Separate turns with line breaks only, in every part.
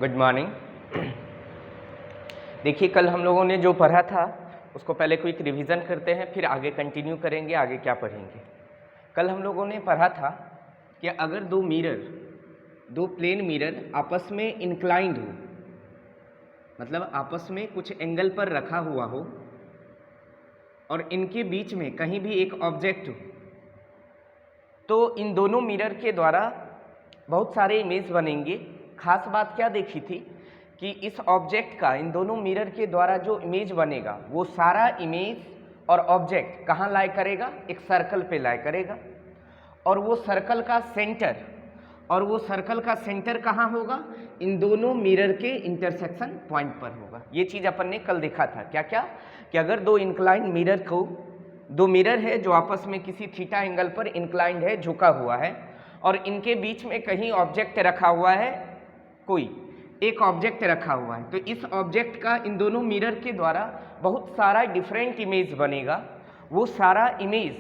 Good morning. देखिए, कल हम लोगों ने जो पढ़ा था उसको पहले क्विक रिवीजन करते हैं, फिर आगे कंटिन्यू करेंगे। आगे क्या पढ़ेंगे? कल हम लोगों ने पढ़ा था कि अगर दो प्लेन मिरर आपस में इंक्लाइंड हो, मतलब आपस में कुछ एंगल पर रखा हुआ हो और इनके बीच में कहीं भी एक ऑब्जेक्ट हो, तो इन दोनों मिरर के द्वारा बहुत सारे इमेज बनेंगे। खास बात क्या देखी थी कि इस ऑब्जेक्ट का इन दोनों मिरर के द्वारा जो इमेज बनेगा वो सारा इमेज और ऑब्जेक्ट कहाँ लाई करेगा? एक सर्कल पे लाई करेगा। और वो सर्कल का सेंटर कहाँ होगा? इन दोनों मिरर के इंटरसेक्शन पॉइंट पर होगा। ये चीज़ अपन ने कल देखा था। क्या क्या? कि अगर दो मिरर है जो आपस में किसी थीटा एंगल पर इंक्लाइंड है, झुका हुआ है, और इनके बीच में कहीं ऑब्जेक्ट रखा हुआ है, कोई एक ऑब्जेक्ट रखा हुआ है, तो इस ऑब्जेक्ट का इन दोनों मिरर के द्वारा बहुत सारा डिफरेंट इमेज बनेगा। वो सारा इमेज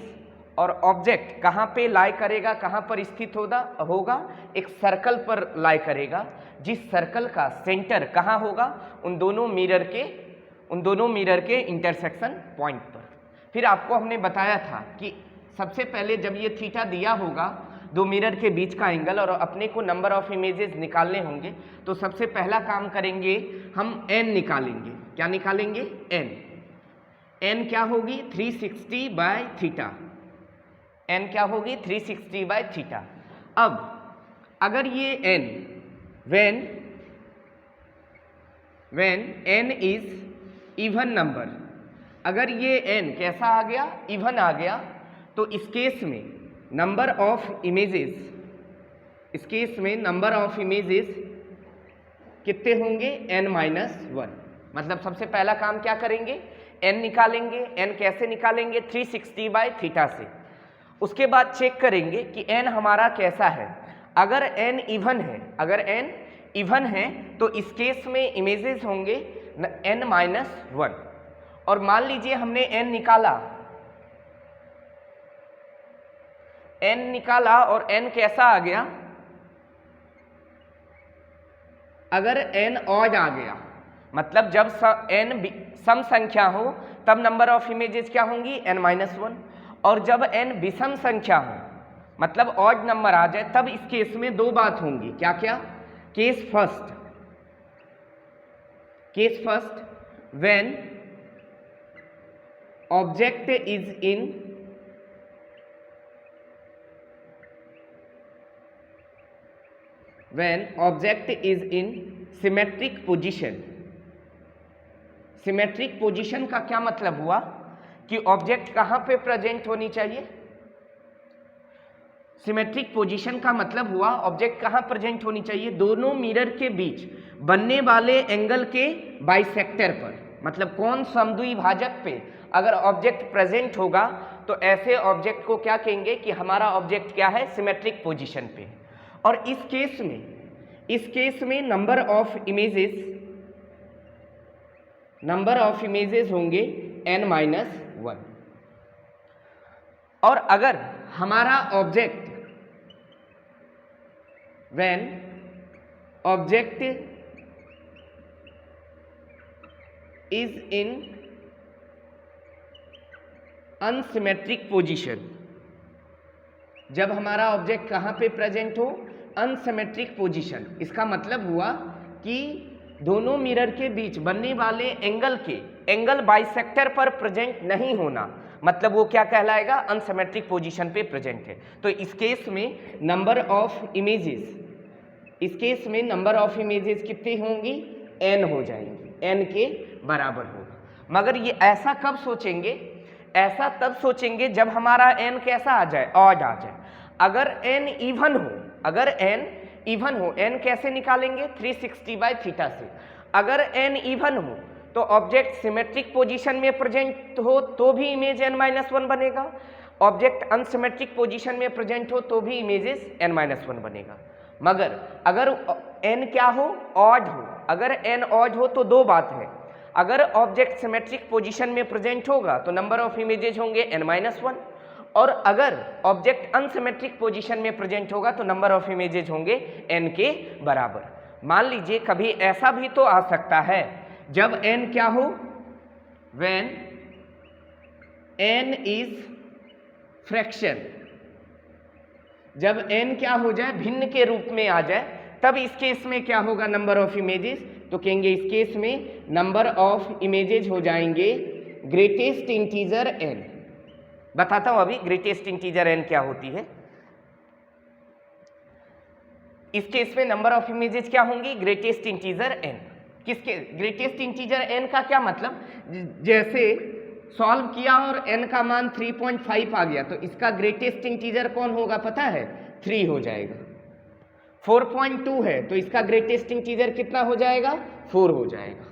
और ऑब्जेक्ट कहाँ पे लाई करेगा, कहाँ पर स्थित होगा? एक सर्कल पर लाई करेगा, जिस सर्कल का सेंटर कहाँ होगा? उन दोनों मिरर के इंटरसेक्शन पॉइंट पर। फिर आपको हमने बताया था कि सबसे पहले जब ये थीटा दिया होगा, दो मिरर के बीच का एंगल, और अपने को नंबर ऑफ इमेजेस निकालने होंगे, तो सबसे पहला काम करेंगे हम n निकालेंगे। क्या निकालेंगे? n क्या होगी? 360 बाय थीटा। n क्या होगी? 360 बाय थीटा। अब अगर ये n when n is even number, अगर ये n कैसा आ गया? इवन आ गया, तो इस केस में नंबर ऑफ इमेजेस कितने होंगे? n-1। मतलब सबसे पहला काम क्या करेंगे? n निकालेंगे। n कैसे निकालेंगे? 360 बाय थीटा से। उसके बाद चेक करेंगे कि n हमारा कैसा है। अगर n इवन है तो इस केस में इमेजेस होंगे n-1। और मान लीजिए हमने n निकाला और n कैसा आ गया? अगर n ऑड आ गया, मतलब जब n सम संख्या हो तब नंबर ऑफ इमेजेस क्या होंगी? n-1। और जब n विषम संख्या हो, मतलब ऑड नंबर आ जाए, तब इस केस में दो बात होंगी। क्या क्या? Case first when object is in symmetric position का क्या मतलब हुआ? कि ऑब्जेक्ट कहाँ पे प्रेजेंट होनी चाहिए? सिमेट्रिक पोजीशन का मतलब हुआ ऑब्जेक्ट कहाँ प्रेजेंट होनी चाहिए? दोनों मिरर के बीच बनने वाले एंगल के बाइसेक्टर पर। मतलब कौन समद्विभाजक पे अगर ऑब्जेक्ट प्रेजेंट होगा तो ऐसे ऑब्जेक्ट को क्या कहेंगे? कि हमारा ऑब्जेक्ट क्या है? सिमेट्रिक पोजीशन पे। और इस केस में नंबर ऑफ इमेजेस होंगे n-1। और अगर हमारा object when object is in unsymmetric position, जब हमारा ऑब्जेक्ट कहाँ पे प्रेजेंट हो? Unsymmetric position. इसका मतलब हुआ कि दोनों मिरर के बीच बनने वाले एंगल बाइसेक्टर पर प्रेजेंट नहीं होना, मतलब वो क्या कहलाएगा? अनसिमेट्रिक पोजीशन पे प्रेजेंट है। तो इस केस में नंबर ऑफ इमेजेस कितनी होंगी? n हो जाएंगी, n के बराबर होगा। मगर ये ऐसा कब सोचेंगे? ऐसा तब सोचेंगे जब हमारा n कैसा आ जाए? ऑड आ जाए। अगर n इवन हो, n कैसे निकालेंगे? 360 बाय थीटा से। अगर n इवन हो तो ऑब्जेक्ट सिमेट्रिक पोजीशन में प्रेजेंट हो तो भी इमेज n-1 बनेगा। ऑब्जेक्ट अनसिमेट्रिक पोजीशन में प्रेजेंट हो तो भी इमेजेस n-1 बनेगा। मगर अगर n क्या हो? ऑड हो। अगर n ऑड हो तो दो बात है। अगर ऑब्जेक्ट सिमेट्रिक पोजीशन में प्रेजेंट होगा तो नंबर ऑफ इमेजेस होंगे n-1, और अगर ऑब्जेक्ट अनसिमेट्रिक पोजीशन में प्रेजेंट होगा तो नंबर ऑफ इमेजेस होंगे n के बराबर। मान लीजिए कभी ऐसा भी तो आ सकता है जब n क्या हो, when n इज फ्रैक्शन, जब n क्या हो जाए, भिन्न के रूप में आ जाए, तब इस केस में क्या होगा, नंबर ऑफ इमेजेस, तो कहेंगे इस केस में नंबर ऑफ इमेजेस हो जाएंगे ग्रेटेस्ट इंटीजर n। बताता हूं अभी ग्रेटेस्ट इंटीजर n क्या होती है। इस केस में नंबर ऑफ इमेजेस क्या होंगी, ग्रेटेस्ट इंटीजर n। किसके ग्रेटेस्ट इंटीजर n का क्या मतलब, जैसे सॉल्व किया और n का मान 3.5 आ गया तो इसका ग्रेटेस्ट इंटीजर कौन होगा पता है, 3 हो जाएगा। 4.2 है तो इसका ग्रेटेस्ट इंटीजर कितना हो जाएगा, 4 हो जाएगा।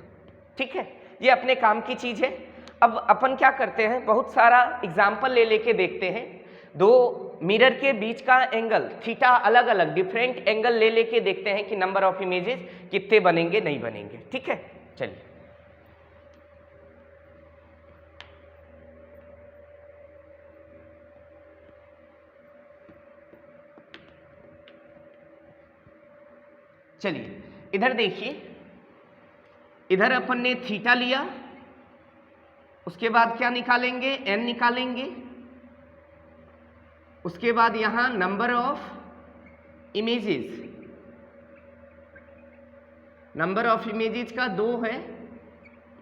ठीक है, ये अपने काम की चीज है। अब अपन क्या करते हैं, बहुत सारा एग्जाम्पल ले लेके देखते हैं। दो मिरर के बीच का एंगल थीटा अलग अलग डिफरेंट एंगल ले लेके देखते हैं कि नंबर ऑफ इमेजेस कितने बनेंगे नहीं बनेंगे। ठीक है, चलिए चलिए इधर देखिए, इधर अपन ने थीटा लिया, उसके बाद क्या निकालेंगे, n निकालेंगे, उसके बाद यहां number of images, number of images का 2 है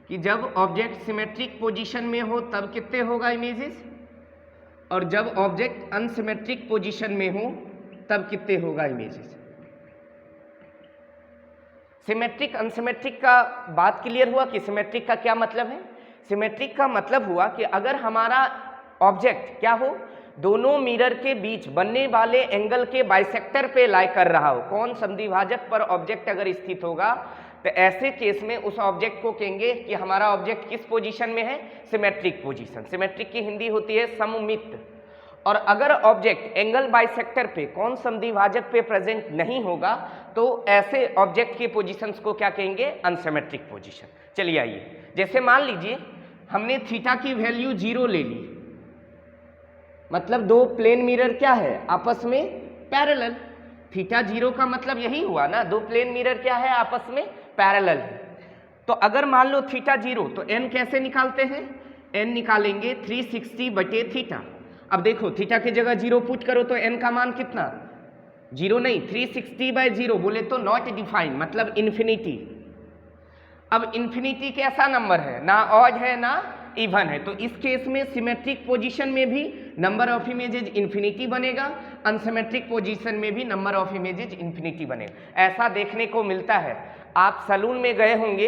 कि जब ऑब्जेक्ट सिमेट्रिक पोजीशन में हो तब कितने होगा इमेजेस, और जब ऑब्जेक्ट अनसिमेट्रिक पोजीशन में हो तब कितने होगा इमेजेस। सिमेट्रिक अनसिमेट्रिक का बात क्लियर हुआ कि सिमेट्रिक का क्या मतलब है। सिमेट्रिक का मतलब हुआ कि अगर हमारा ऑब्जेक्ट क्या हो, दोनों मिरर के बीच बनने वाले एंगल के बाइसेक्टर पे लाई कर रहा हो, कौन समद्विभाजक पर ऑब्जेक्ट अगर स्थित होगा तो ऐसे केस में उस ऑब्जेक्ट को कहेंगे कि हमारा ऑब्जेक्ट किस पोजीशन में है, सिमेट्रिक पोजीशन। सिमेट्रिक की हिंदी होती है सममित। और अगर ऑब्जेक्ट एंगल बाइसेक्टर पे कौन समद्विभाजक पे प्रेजेंट नहीं होगा तो ऐसे ऑब्जेक्ट के पोजीशंस को क्या कहेंगे, अनसिमेट्रिक पोजीशन। चलिए आइए, जैसे मान लीजिए हमने थीटा की वैल्यू 0 ले ली, मतलब दो प्लेन मिरर क्या है, आपस में पैरेलल। थीटा 0 का मतलब यही हुआ ना, दो प्लेन मिरर क्या है, आपस में पैरेलल है। तो अगर मान लो थीटा 0 तो n कैसे निकालते हैं, n निकालेंगे 360 बटे थीटा। अब देखो थीटा की जगह 0 पुट करो तो n का मान कितना, 0 नहीं, 360/0 बोले तो नॉट डिफाइंड, मतलब इन्फिनिटी। अब इन्फिनिटी कैसा नंबर है, ना ऑड है ना इवन है, तो इस केस में सिमेट्रिक पोजीशन में भी नंबर ऑफ इमेजेस इन्फिनिटी बनेगा, अनसिमेट्रिक पोजीशन में भी नंबर ऑफ इमेजेस इन्फिनिटी बनेगा। ऐसा देखने को मिलता है, आप सैलून में गए होंगे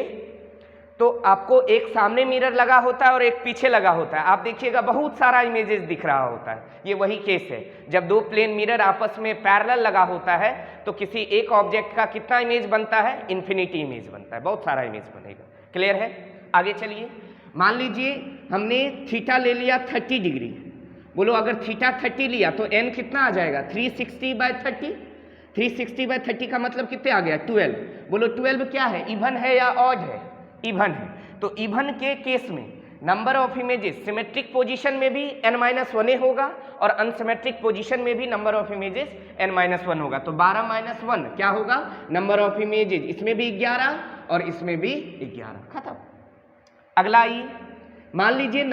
तो आपको एक सामने मिरर लगा होता है और एक पीछे लगा होता है, आप देखिएगा बहुत सारा इमेजेस दिख रहा होता है। ये वही केस है, जब दो प्लेन मिरर आपस में पैरेलल लगा होता है तो किसी एक ऑब्जेक्ट का कितना इमेज बनता है, इन्फिनिटी इमेज बनता है, बहुत सारा इमेज बनेगा। क्लियर है, आगे चलिए। मान लीजिए हमने थीटा ले लिया 30 डिग्री, बोलो अगर थीटा 30 लिया तो n कितना आ जाएगा, 360/30। 360/30 का मतलब कितने आ गया, 12। बोलो 12 क्या है, इवन है या ऑड है, इवन है। तो इवन के केस में number of images symmetric position में भी n-1 होगा और अनसिमेट्रिक पोजीशन में भी नंबर ऑफ इमेजेस n-1 होगा। तो 12-1 क्या होगा, नंबर ऑफ इमेजेस, इसमें भी 11 और इसमें भी 11, खत्म। अगला आइए, मान लीजिए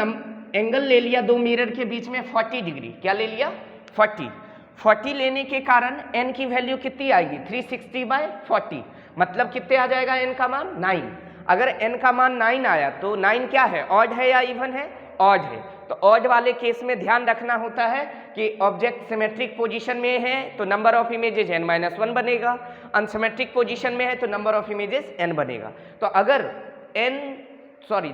एंगल ले लिया दो मिरर के बीच में 40 डिग्री, क्या ले लिया, 40 लेने के कारण n की वैल्यू कितनी आएगी, 360/40, मतलब कितने आ जाएगा n का मान, 9। अगर n का मान 9 आया तो 9 क्या है, ऑड है या इवन है, ऑड है। तो ऑड वाले केस में ध्यान रखना होता है कि ऑब्जेक्ट सिमेट्रिक पोजीशन में है तो नंबर ऑफ इमेजेस n-1 बनेगा, अनसिमेट्रिक पोजीशन में है तो नंबर ऑफ इमेजेस n बनेगा। तो अगर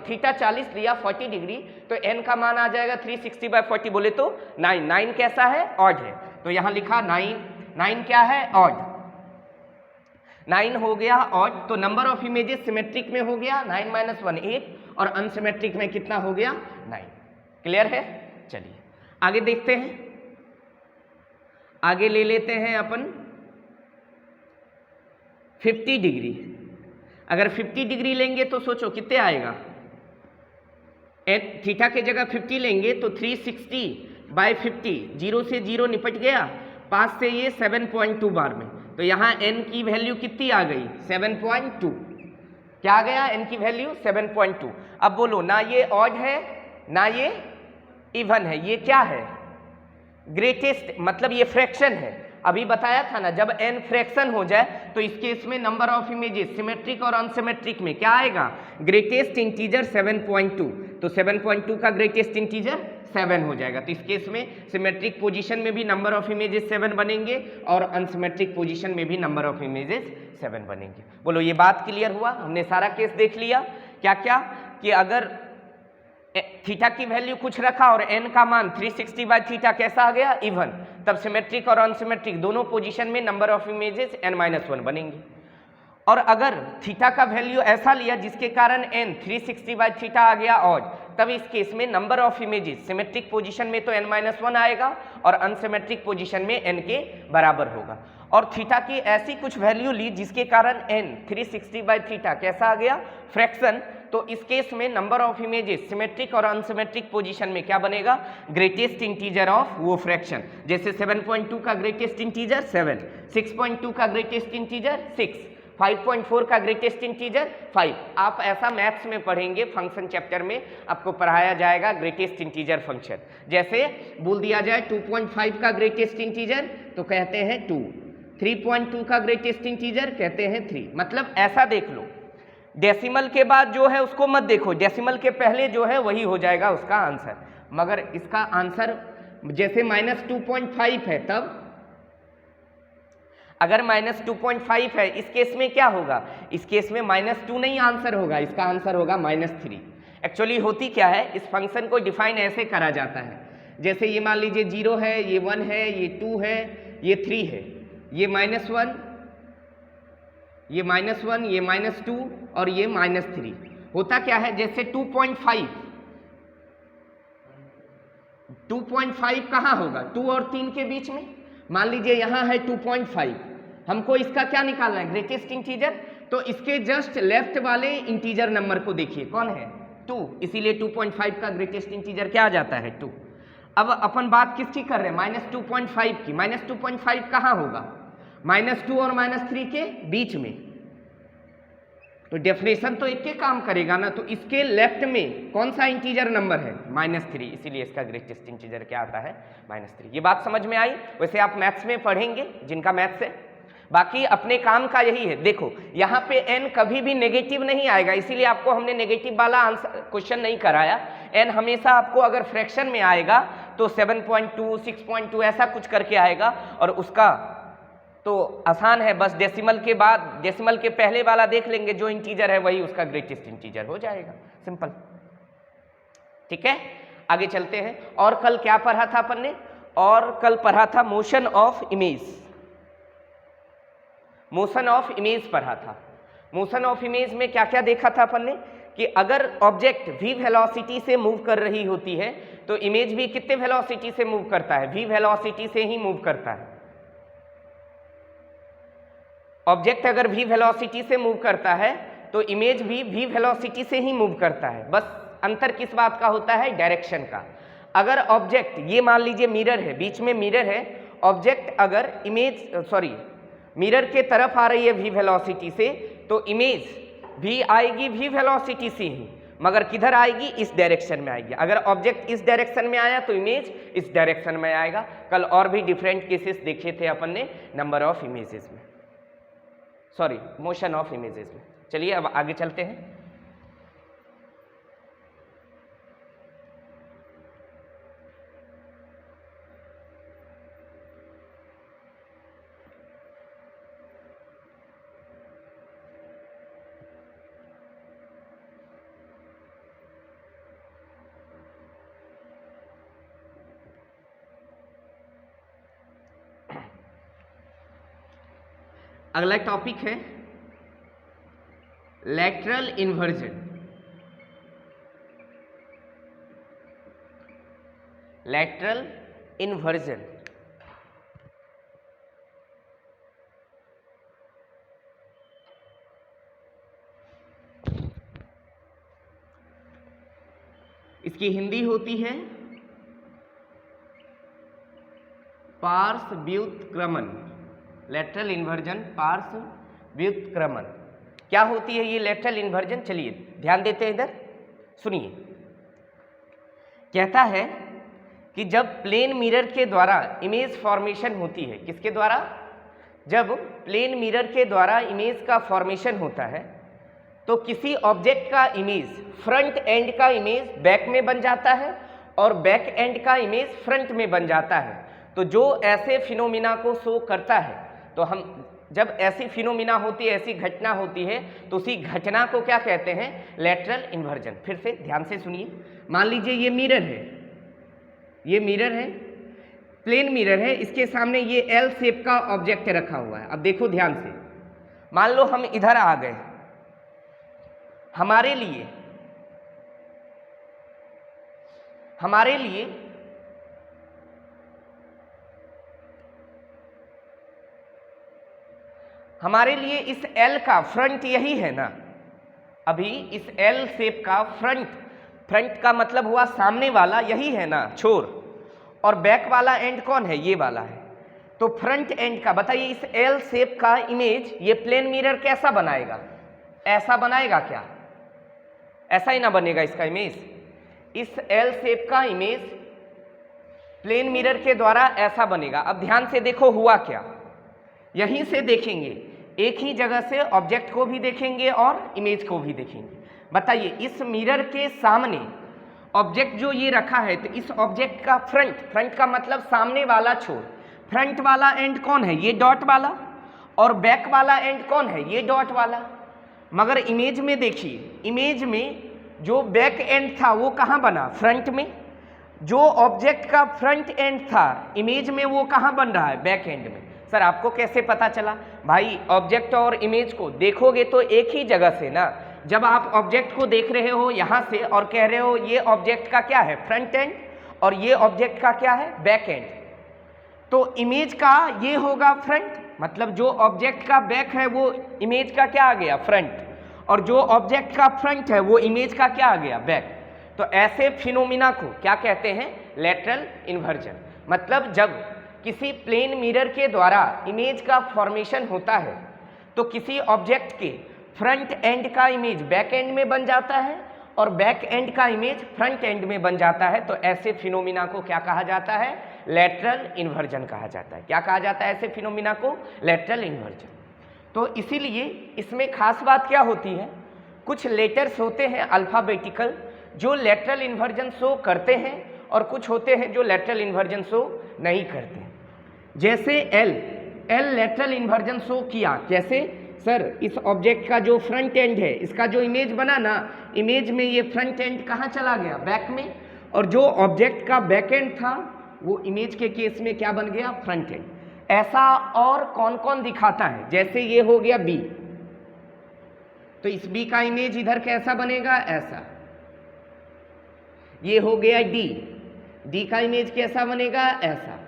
थीटा 40 लिया 40 डिग्री तो n का मान आ जाएगा 360/40, बोले तो 9 कैसा है, ऑड है। तो यहाँ लिखा 9 क्या है, ऑड, 9 हो गया ऑड। तो नंबर ऑफ इमेजेस सिमेट्रिक में हो गया 9-1 8 और अनसिमेट्रिक में कितना हो गया, 9। क्लियर है, चलिए आगे देखते हैं। आगे ले लेते हैं अपन 50 डिग्री। अगर 50 डिग्री लेंगे तो सोचो कितने आएगा, थीटा के जगह 50 लेंगे तो 360/50, 0 से 0 निपट गया, 5 से ये 7.2 बार में तो यहाँ n की वैल्यू कितनी आ गई 7.2। क्या आ गया n की वैल्यू 7.2। अब बोलो ना ये ऑड है ना ये इवन है, ये क्या है ग्रेटेस्ट, मतलब ये फ्रैक्शन है। अभी बताया था ना जब n फ्रैक्शन हो जाए तो इस केस में नंबर ऑफ इमेजेस सिमेट्रिक और अनसिमेट्रिक में क्या आएगा ग्रेटेस्ट इंटीजर 7.2। तो 7.2 का ग्रेटेस्ट इंटीजर 7 हो जाएगा। तो इस केस में सिमेट्रिक पोजीशन में भी नंबर ऑफ इमेजेस 7 बनेंगे और अनसिमेट्रिक पोजीशन में भी नंबर ऑफ इमेजेस 7 बनेंगे। बोलो ये बात क्लियर हुआ? हमने सारा केस देख लिया। क्या क्या कि अगर थीटा की वैल्यू कुछ रखा और n का मान 360/थीटा कैसा आ गया इवन, तब सिमेट्रिक और अनसिमेट्रिक दोनों पोजीशन में नंबर ऑफ इमेजेस n-1 बनेंगे। और अगर थीटा का वैल्यू ऐसा लिया जिसके कारण n 360/थीटा आ गया ऑड, तब इस केस में number of images symmetric position में तो n-1 आएगा और अनसिमेट्रिक पोजीशन में n के बराबर होगा। और थीटा की ऐसी कुछ वैल्यू ली जिसके कारण n 360/थीटा कैसा आ गया फ्रैक्शन, तो इस केस में नंबर ऑफ इमेजेस सिमेट्रिक और अनसिमेट्रिक पोजीशन में क्या बनेगा ग्रेटेस्ट इंटीजर ऑफ वो फ्रैक्शन। जैसे 7.2 का ग्रेटेस्ट इंटीजर 7, 6.2 का ग्रेटेस्ट इंटीजर 6, 5.4 का ग्रेटेस्ट इंटीजर 5। आप ऐसा मैथ्स में पढ़ेंगे, फंक्शन चैप्टर में आपको पढ़ाया जाएगा ग्रेटेस्ट इंटीजर फंक्शन। जैसे बोल दिया जाए 2.5 का ग्रेटेस्ट इंटीजर तो कहते हैं 2, 3.2 का ग्रेटेस्ट इंटीजर कहते हैं 3। मतलब ऐसा देख लो, डेसिमल के बाद जो है उसको मत देखो, डेसिमल के पहले जो है वही हो जाएगा उसका आंसर। मगर इसका आंसर जैसे -2.5 है, तब अगर -2.5 है इस केस में क्या होगा, इस केस में -2 नहीं आंसर होगा, इसका आंसर होगा -3। एक्चुअली होती क्या है, इस फंक्शन को डिफाइन ऐसे करा जाता है, जैसे ये मान लीजिए 0 है, ये 1 है, ये 2 है, ये 3 है, ये -1, ये -1, ये -2 और ये -3। होता क्या है, जैसे 2.5 कहाँ होगा 2 और 3 के बीच में। मान लीजिए यहाँ है 2.5, हमको इसका क्या निकालना है ग्रेटेस्ट इंटीजर, तो इसके जस्ट लेफ्ट वाले इंटीजर नंबर को देखिए कौन है 2, इसीलिए 2.5 का ग्रेटेस्ट इंटीजर क्या आ जाता है 2। अब अपन बात किसकी कर रहे हैं -2.5 की। -2.5 कहाँ होगा -2 और -3 के बीच में, तो डेफिनेशन तो एक के काम करेगा ना, तो इसके लेफ्ट में कौन सा इंटीजर नंबर है -3, इसीलिए इसका ग्रेटेस्ट इंटीजर क्या आता है -3। ये बात समझ में आई? वैसे आप मैथ्स में पढ़ेंगे जिनका मैथ्स है, बाकी अपने काम का यही है। देखो यहाँ पे n कभी भी नेगेटिव नहीं आएगा, इसीलिए आपको हमने नेगेटिव वाला आंसर क्वेश्चन नहीं कराया। n हमेशा आपको अगर फ्रैक्शन में आएगा तो 7.2, 6.2 ऐसा कुछ करके आएगा, और उसका तो आसान है, बस डेसिमल के बाद डेसिमल के पहले वाला देख लेंगे, जो इंटीजर है वही उसका ग्रेटेस्ट इंटीजर हो जाएगा, सिंपल। ठीक है, आगे चलते हैं। और कल क्या पढ़ा था अपन ने, और कल पढ़ा था motion of image. Motion of image पढ़ा था। मोशन ऑफ इमेज में क्या क्या देखा था अपन ने कि अगर ऑब्जेक्ट v वेलोसिटी से मूव कर रही होती है तो इमेज भी कितने वेलोसिटी से मूव करता है, v वेलोसिटी से ही मूव करता है। ऑब्जेक्ट अगर v वेलोसिटी से मूव करता है तो इमेज भी v वेलोसिटी से ही मूव करता है, बस अंतर किस बात का होता है डायरेक्शन का। अगर ऑब्जेक्ट, ये मान लीजिए मिरर है, बीच में मिरर है, ऑब्जेक्ट अगर मिरर के तरफ आ रही है v वेलोसिटी से तो इमेज भी आएगी v वेलोसिटी से ही, मगर किधर आएगी इस डायरेक्शन में आएगी। अगर ऑब्जेक्ट इस डायरेक्शन में आया तो इमेज इस डायरेक्शन में आएगा। कल और भी डिफरेंट केसेस देखे थे अपन ने नंबर ऑफ इमेजेस में, सॉरी मोशन ऑफ इमेजेस में। चलिए अब आगे चलते हैं। अगला टॉपिक है लैटरल इन्वर्जन। लैटरल इन्वर्जन इसकी हिंदी होती है पार्श्व व्युत्क्रमण। लेटरल इन्वर्जन, पार्श्व व्युत्क्रमण। क्या होती है ये लेटरल इन्वर्जन? चलिए ध्यान देते हैं इधर, सुनिए। कहता है कि जब प्लेन मिरर के द्वारा इमेज फॉर्मेशन होती है, किसके द्वारा? जब प्लेन मिरर के द्वारा इमेज का फॉर्मेशन होता है तो किसी ऑब्जेक्ट का इमेज, फ्रंट एंड का इमेज बैक में बन जाता है और बैक एंड का इमेज फ्रंट में बन जाता है। तो जो ऐसे फिनोमिना को शो करता है, तो हम जब ऐसी फिनोमिना होती है, ऐसी घटना होती है, तो उसी घटना को क्या कहते हैं? Lateral inversion. फिर से ध्यान से सुनिए। मान लीजिए ये मिरर है, ये मिरर है, प्लेन मिरर है, इसके सामने ये एल शेप का ऑब्जेक्ट रखा हुआ है। अब देखो ध्यान से, मान लो हम इधर आ गए, हमारे लिए इस एल का फ्रंट यही है ना। अभी इस एल शेप का फ्रंट का मतलब हुआ सामने वाला, यही है ना छोर, और बैक वाला एंड कौन है? ये वाला है। तो फ्रंट एंड का बताइए, इस एल शेप का इमेज ये प्लेन मिरर कैसा बनाएगा? ऐसा बनाएगा क्या? ऐसा ही ना बनेगा इसका इमेज। इस एल शेप का इमेज प्लेन मिरर के द्वारा ऐसा बनेगा। अब ध्यान से देखो हुआ क्या, यहीं से देखेंगे, एक ही जगह से ऑब्जेक्ट को भी देखेंगे और इमेज को भी देखेंगे। बताइए, इस मिरर के सामने ऑब्जेक्ट जो ये रखा है, तो इस ऑब्जेक्ट का फ्रंट का मतलब सामने वाला छोर, फ्रंट वाला एंड कौन है? ये डॉट वाला, और बैक वाला एंड कौन है? ये डॉट वाला। मगर इमेज में देखिए, इमेज में जो बैक एंड था वो कहाँ बना? फ्रंट में। जो ऑब्जेक्ट का फ्रंट एंड था इमेज में, वो कहाँ बन रहा है? बैक एंड में। सर आपको कैसे पता चला? भाई ऑब्जेक्ट और इमेज को देखोगे तो एक ही जगह से ना। जब आप ऑब्जेक्ट को देख रहे हो यहाँ से और कह रहे हो ये ऑब्जेक्ट का क्या है? फ्रंट एंड, और ये ऑब्जेक्ट का क्या है? Back and. तो इमेज का ये होगा फ्रंट, मतलब जो ऑब्जेक्ट का बैक है वो इमेज का क्या आ गया? फ्रंट, और जो ऑब्जेक्ट का फ्रंट है वो इमेज का क्या आ गया? बैक। तो ऐसे फिनोमिना को क्या कहते हैं? Lateral inversion. मतलब जब किसी प्लेन मिरर के द्वारा इमेज का फॉर्मेशन होता है तो किसी ऑब्जेक्ट के फ्रंट एंड का इमेज बैक एंड में बन जाता है और बैक एंड का इमेज फ्रंट एंड में बन जाता है। तो ऐसे फिनोमिना को क्या कहा जाता है? लेटरल इन्वर्जन कहा जाता है। क्या कहा जाता है ऐसे फिनोमिना को? Lateral inversion. तो इसीलिए इसमें खास बात क्या होती है, कुछ लेटर्स होते हैं अल्फ़ाबेटिकल जो लेटरल इन्वर्जन शो करते हैं और कुछ होते हैं जो लेटरल इन्वर्जन शो नहीं करते। जैसे एल लेटरल इन्वर्जन शो किया। कैसे? सर इस ऑब्जेक्ट का जो फ्रंट एंड है, इसका जो इमेज बना ना, इमेज में ये फ्रंट एंड कहाँ चला गया? बैक में। और जो ऑब्जेक्ट का बैक एंड था वो इमेज के केस में क्या बन गया? Front end. ऐसा और कौन कौन दिखाता है? जैसे ये हो गया बी, तो इस बी का इमेज इधर कैसा बनेगा? ऐसा। ये हो गया डी का इमेज कैसा बनेगा? ऐसा।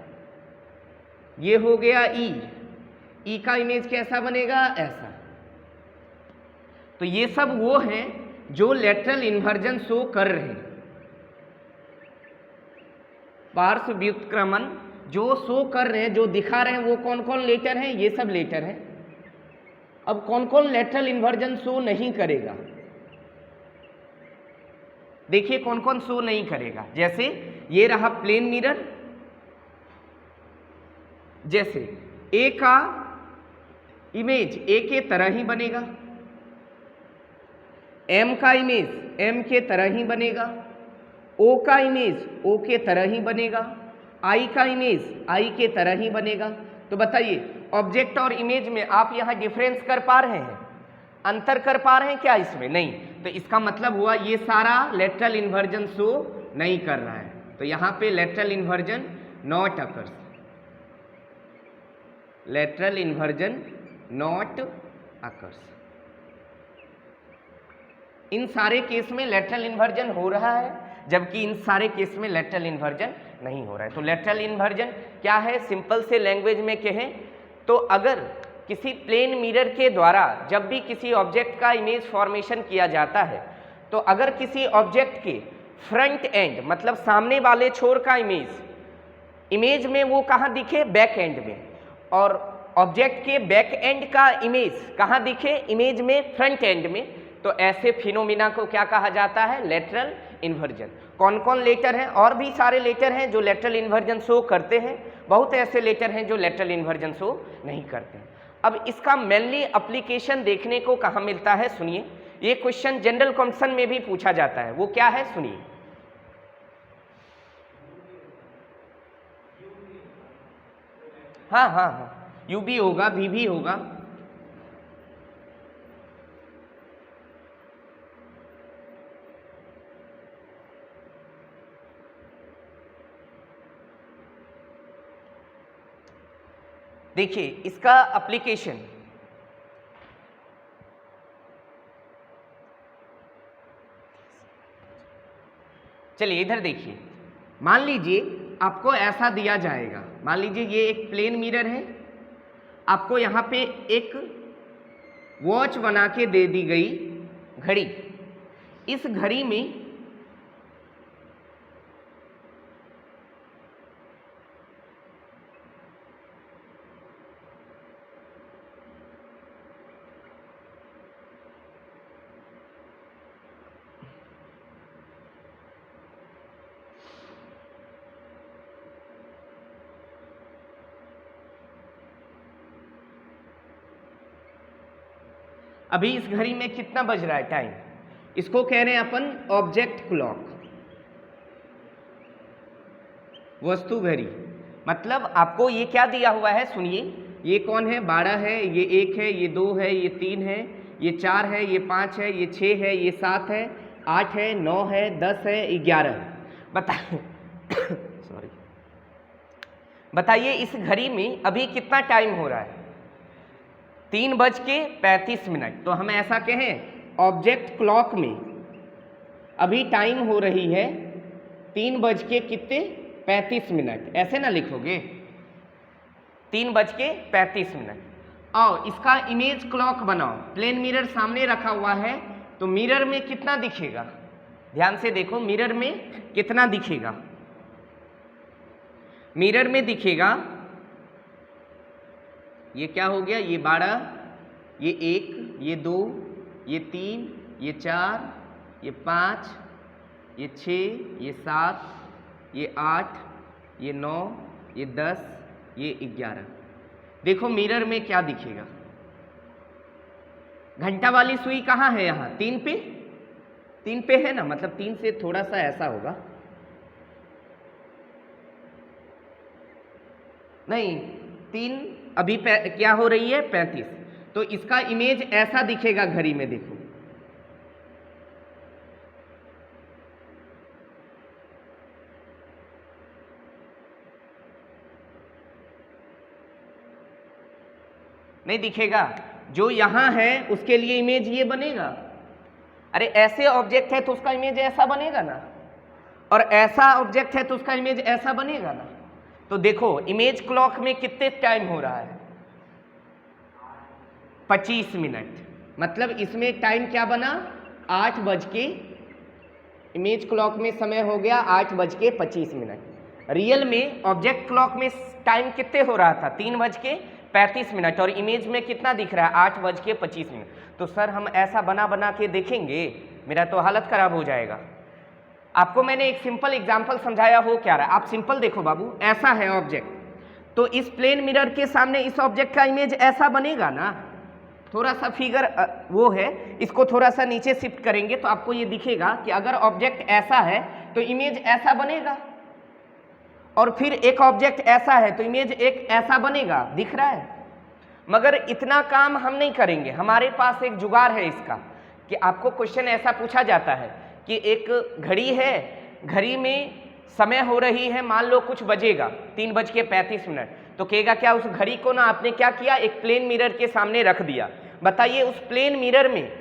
ये हो गया ई का इमेज कैसा बनेगा? ऐसा। तो ये सब वो हैं जो लेटरल इन्वर्जन शो कर रहे हैं। पार्श्व व्युत्क्रमण जो शो कर रहे हैं, जो दिखा रहे हैं, वो कौन कौन लेटर हैं? ये सब लेटर हैं। अब कौन कौन लेटरल इन्वर्जन शो नहीं करेगा? देखिए कौन कौन शो नहीं करेगा। जैसे ये रहा प्लेन मिरर, जैसे ए का इमेज ए के तरह ही बनेगा, एम का इमेज एम के तरह ही बनेगा, ओ का इमेज ओ के तरह ही बनेगा, आई का इमेज आई के तरह ही बनेगा। तो बताइए ऑब्जेक्ट और इमेज में आप यहाँ डिफरेंस कर पा रहे हैं? अंतर कर पा रहे हैं क्या इसमें? नहीं। तो इसका मतलब हुआ ये सारा लेटरल इन्वर्जन शो नहीं कर रहा है। तो यहाँ पे lateral inversion not occurs, lateral inversion not occurs. इन सारे केस में लेटरल इन्वर्जन हो रहा है, जबकि इन सारे केस में लेटरल इन्वर्जन नहीं हो रहा है। तो लेटरल इन्वर्जन क्या है? सिंपल से लैंग्वेज में कहें तो अगर किसी प्लेन मिरर के द्वारा जब भी किसी ऑब्जेक्ट का इमेज फॉर्मेशन किया जाता है, तो अगर किसी ऑब्जेक्ट के फ्रंट एंड मतलब सामने वाले छोर का इमेज में वो कहाँ दिखे? बैक एंड में। और ऑब्जेक्ट के बैक एंड का इमेज कहाँ दिखे, इमेज में फ्रंट एंड में, तो ऐसे फिनोमिना को क्या कहा जाता है, लेटरल इन्वर्जन। कौन कौन लेटर हैं, और भी सारे लेटर हैं जो लेटरल इन्वर्जन शो करते हैं, बहुत ऐसे लेटर हैं जो लेटरल इन्वर्जन शो नहीं करते हैं। अब इसका मेनली एप्लीकेशन देखने को कहाँ मिलता है, सुनिए, ये क्वेश्चन जनरल क्वेश्चन में भी पूछा जाता है, वो क्या है सुनिए। हाँ हाँ हाँ, यू भी होगा, वी भी होगा। देखिए इसका एप्लीकेशन, चलिए इधर देखिए, मान लीजिए आपको ऐसा दिया जाएगा, मान लीजिए ये एक प्लेन मिरर है, आपको यहाँ पे एक वॉच बना के दे दी गई घड़ी, इस घड़ी में अभी इस घड़ी में कितना बज रहा है टाइम, इसको कह रहे हैं अपन ऑब्जेक्ट क्लॉक, वस्तु घड़ी। मतलब आपको ये क्या दिया हुआ है, सुनिए, ये कौन है, 12 है, ये 1 है, ये 2 है, ये 3 है, ये 4 है, ये 5 है, ये 6 है, ये 7 है, 8 है, 9 है, 10 है, 11 है। बताइए सॉरी, बताइए इस घड़ी में अभी कितना टाइम हो रहा है, 3:35। तो हम ऐसा कहें ऑब्जेक्ट क्लॉक में अभी टाइम हो रही है 3:35, ऐसे ना लिखोगे, 3:35। और इसका इमेज क्लॉक बनाओ, प्लेन मिरर सामने रखा हुआ है, तो मिरर में कितना दिखेगा, ध्यान से देखो, मिरर में कितना दिखेगा, मिरर में दिखेगा, ये क्या हो गया, ये 12, ये 1, ये 2, ये 3, ये 4, ये 5, ये 6, ये 7, ये 8, ये 9, ये 10, ये 11। देखो मिरर में क्या दिखेगा, घंटा वाली सुई कहाँ है, यहाँ 3 पे, 3 पे है ना, मतलब 3 से थोड़ा सा ऐसा होगा, नहीं 3 अभी क्या हो रही है 35, तो इसका इमेज ऐसा दिखेगा घड़ी में, देखो नहीं दिखेगा, जो यहां है उसके लिए इमेज ये बनेगा, अरे ऐसे ऑब्जेक्ट है तो उसका इमेज ऐसा बनेगा ना, और ऐसा ऑब्जेक्ट है तो उसका इमेज ऐसा बनेगा ना। तो देखो इमेज क्लॉक में कितने टाइम हो रहा है, 25। मतलब इसमें टाइम क्या बना, 8 बज के, इमेज क्लॉक में समय हो गया 8:25। रियल में ऑब्जेक्ट क्लॉक में टाइम कितने हो रहा था, 3:35, और इमेज में कितना दिख रहा है, 8:25। तो सर हम ऐसा बना बना के देखेंगे, मेरा तो हालत खराब हो जाएगा। आपको मैंने एक सिंपल एग्जांपल समझाया, हो क्या रहा है, आप सिंपल देखो बाबू, ऐसा है ऑब्जेक्ट, तो इस प्लेन मिरर के सामने इस ऑब्जेक्ट का इमेज ऐसा बनेगा ना, थोड़ा सा फिगर वो है, इसको थोड़ा सा नीचे शिफ्ट करेंगे तो आपको ये दिखेगा कि अगर ऑब्जेक्ट ऐसा है तो इमेज ऐसा बनेगा, और फिर एक ऑब्जेक्ट ऐसा है तो इमेज एक ऐसा बनेगा, दिख रहा है। मगर इतना काम हम नहीं करेंगे, हमारे पास एक जुगाड़ है इसका, कि आपको क्वेश्चन ऐसा पूछा जाता है कि एक घड़ी है, घड़ी में समय हो रही है, मान लो कुछ बजेगा 3:35, तो कहेगा क्या, उस घड़ी को ना आपने क्या किया, एक प्लेन मिरर के सामने रख दिया। बताइए उस प्लेन मिरर में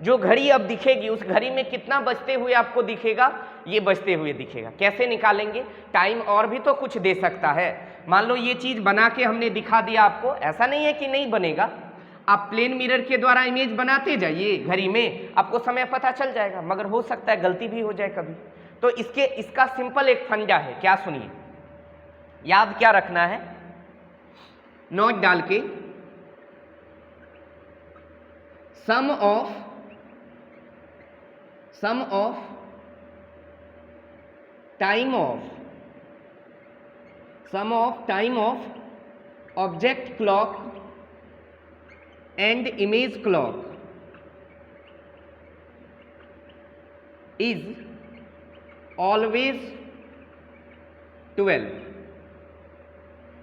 जो घड़ी अब दिखेगी, उस घड़ी में कितना बजते हुए आपको दिखेगा, ये बजते हुए दिखेगा। कैसे निकालेंगे, टाइम और भी तो कुछ दे सकता है, मान लो ये चीज बना के हमने दिखा दिया आपको, ऐसा नहीं है कि नहीं बनेगा, आप प्लेन मिरर के द्वारा इमेज बनाते जाइए घड़ी में, आपको समय पता चल जाएगा, मगर हो सकता है गलती भी हो जाए कभी। तो इसका सिंपल एक फंडा है, क्या सुनिए, याद क्या रखना है, नॉट डाल के sum of time of object clock and image clock is always 12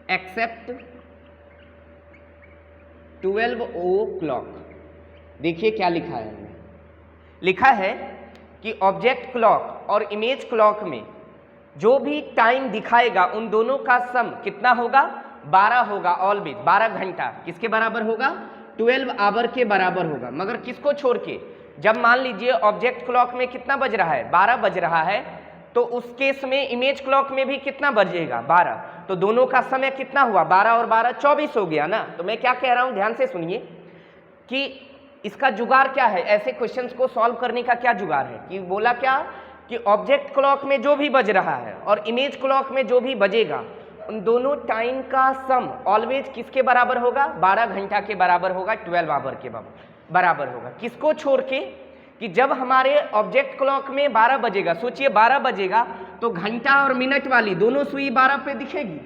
except 12 o'clock। देखिए क्या लिखा है हमने, लिखा है कि ऑब्जेक्ट क्लॉक और इमेज क्लॉक में जो भी टाइम दिखाएगा उन दोनों का सम कितना होगा, 12 होगा। ऑलवेज 12 घंटा किसके बराबर होगा, 12 आवर के बराबर होगा। मगर किसको छोड़ के, जब मान लीजिए ऑब्जेक्ट क्लॉक में कितना बज रहा है, 12 बज रहा है, तो उस केस में इमेज क्लॉक में भी कितना बजेगा, 12। तो दोनों का समय कितना हुआ, 12 और 12 24 हो गया ना। तो मैं क्या कह रहा हूं, ध्यान से सुनिए कि इसका जुगाड़ क्या है, ऐसे क्वेश्चंस को सॉल्व करने का क्या जुगाड़ है। कि बोला क्या कि ऑब्जेक्ट क्लॉक में जो भी बज रहा है और इमेज क्लॉक में जो भी बजेगा उन दोनों टाइम का सम ऑलवेज किसके बराबर होगा, 12 घंटा के बराबर होगा, 12 आवर के बराबर होगा। किसको छोड़ के, कि जब हमारे ऑब्जेक्ट क्लॉक में 12 बजेगा, सोचिए 12 बजेगा तो घंटा और मिनट वाली दोनों सुई 12 पे दिखेगी।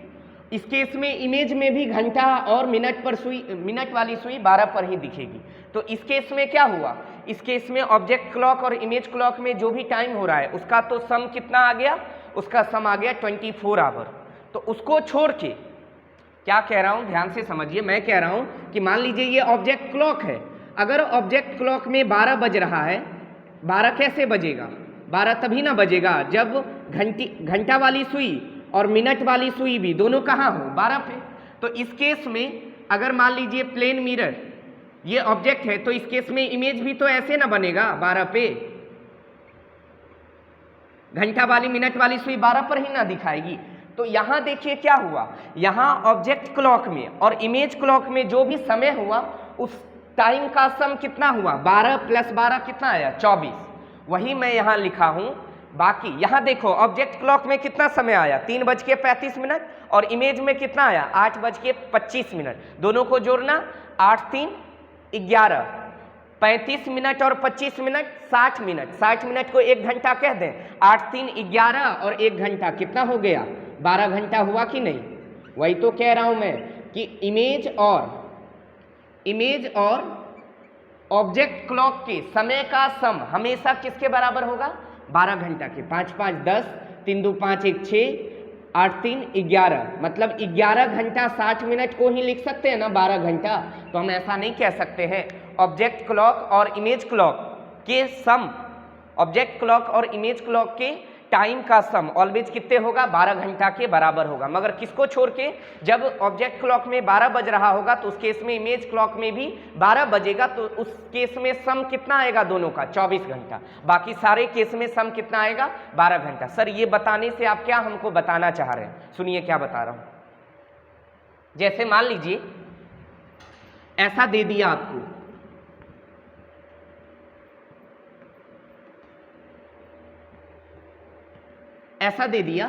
इस केस में इमेज में भी घंटा और मिनट वाली सुई 12 पर ही दिखेगी। तो इस केस में क्या हुआ, इस केस में ऑब्जेक्ट क्लॉक और इमेज क्लॉक में जो भी टाइम हो रहा है उसका तो सम कितना आ गया, उसका सम आ गया 24 आवर। तो उसको छोड़ के क्या कह रहा हूं, ध्यान से समझिए। मैं कह रहा हूं कि मान लीजिए ये ऑब्जेक्ट क्लॉक है, अगर ऑब्जेक्ट क्लॉक में 12 बज रहा है, 12 कैसे बजेगा, 12 तभी ना बजेगा जब घंटा वाली सुई और मिनट वाली सुई भी दोनों कहाँ हो, 12 पे। तो इस केस में अगर मान लीजिए प्लेन मिरर ये ऑब्जेक्ट है, तो इस केस में इमेज भी तो ऐसे ना बनेगा 12 पे, घंटा वाली मिनट वाली सुई 12 पर ही ना दिखाएगी। तो यहां देखिए क्या हुआ, यहां ऑब्जेक्ट क्लॉक में और इमेज क्लॉक में जो भी समय हुआ उस टाइम का सम कितना हुआ, 12 + 12 कितना आया, 24। वही मैं यहां लिखा हूं। बाकी यहां देखो ऑब्जेक्ट क्लॉक में कितना समय आया, 3:35 और इमेज में कितना आया, 8:25। दोनों को जोड़ना, 8 × 3 = 11, 35 मिनट और 25 मिनट 60 मिनट। 60 मिनट को 1 घंटा कह दें, 8 × 3 = 11 और 1 घंटा कितना हो गया, 12 घंटा हुआ कि नहीं। वही तो कह रहा हूं मैं कि इमेज और ऑब्जेक्ट क्लॉक के समय का सम हमेशा किसके बराबर होगा, 12 घंटा के। 5 × 5 = 10, 3 × 2 = 5, 1 = 6, 8 × 3 = 11। मतलब 11 घंटा 60 मिनट को ही लिख सकते हैं ना, 12 घंटा। तो हम ऐसा नहीं कह सकते हैं। ऑब्जेक्ट क्लॉक और इमेज क्लॉक के सम, ऑब्जेक्ट क्लॉक और इमेज क्लॉक के टाइम का सम ऑलवेज कितने होगा, 12 घंटा के बराबर होगा। मगर किसको छोड़ के, जब ऑब्जेक्ट क्लॉक में 12 बज रहा होगा तो उस केस में इमेज क्लॉक में भी 12 बजेगा, तो उस केस में सम कितना आएगा दोनों का, 24 घंटा। बाकी सारे केस में सम कितना आएगा, 12 घंटा। सर ये बताने से आप क्या हमको बताना चाह रहे हैं, सुनिए क्या बता रहा हूं। जैसे मान लीजिए ऐसा दे दिया आपको, ऐसा दे दिया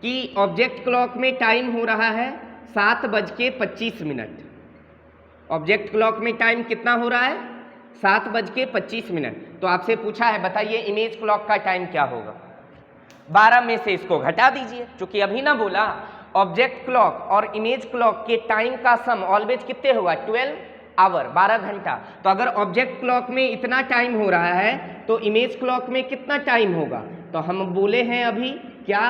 कि ऑब्जेक्ट क्लॉक में टाइम हो रहा है 7:25। ऑब्जेक्ट क्लॉक में टाइम कितना हो रहा है, 7:25। तो आपसे पूछा है बताइए इमेज क्लॉक का टाइम क्या होगा। 12 में से इसको घटा दीजिए, क्योंकि अभी ना बोला ऑब्जेक्ट क्लॉक और इमेज क्लॉक के टाइम का सम ऑलवेज कितने होगा, 12 आवर, 12 घंटा। तो अगर ऑब्जेक्ट क्लॉक में इतना टाइम हो रहा है तो इमेज क्लॉक में कितना टाइम होगा। तो हम बोले हैं अभी क्या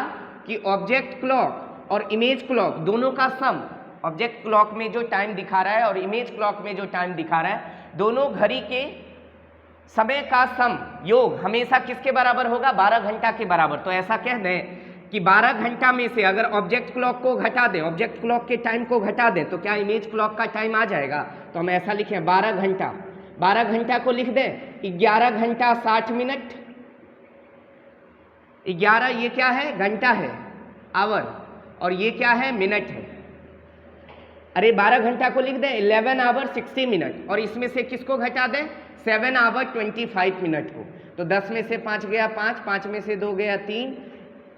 कि ऑब्जेक्ट क्लॉक और इमेज क्लॉक दोनों का सम, ऑब्जेक्ट क्लॉक में जो टाइम दिखा रहा है और इमेज क्लॉक में जो टाइम दिखा रहा है, दोनों घड़ी के समय का सम योग हमेशा किसके बराबर होगा, 12 घंटा के बराबर। तो ऐसा कह दें कि 12 घंटा में से अगर ऑब्जेक्ट क्लॉक को घटा दें, ऑब्जेक्ट क्लॉक के टाइम को घटा दें, तो क्या इमेज क्लॉक का टाइम आ जाएगा। तो हम ऐसा लिखें 12 घंटा, 12 घंटा को लिख दें 11 घंटा 60 मिनट। 11 ये क्या है, घंटा है, आवर, और ये क्या है, मिनट है। अरे 12 घंटा को लिख दें 11 आवर 60 मिनट, और इसमें से किसको घटा दें, 7 आवर 25 मिनट को। तो 10 में से 5 गया 5, 5 में से 2 गया 3,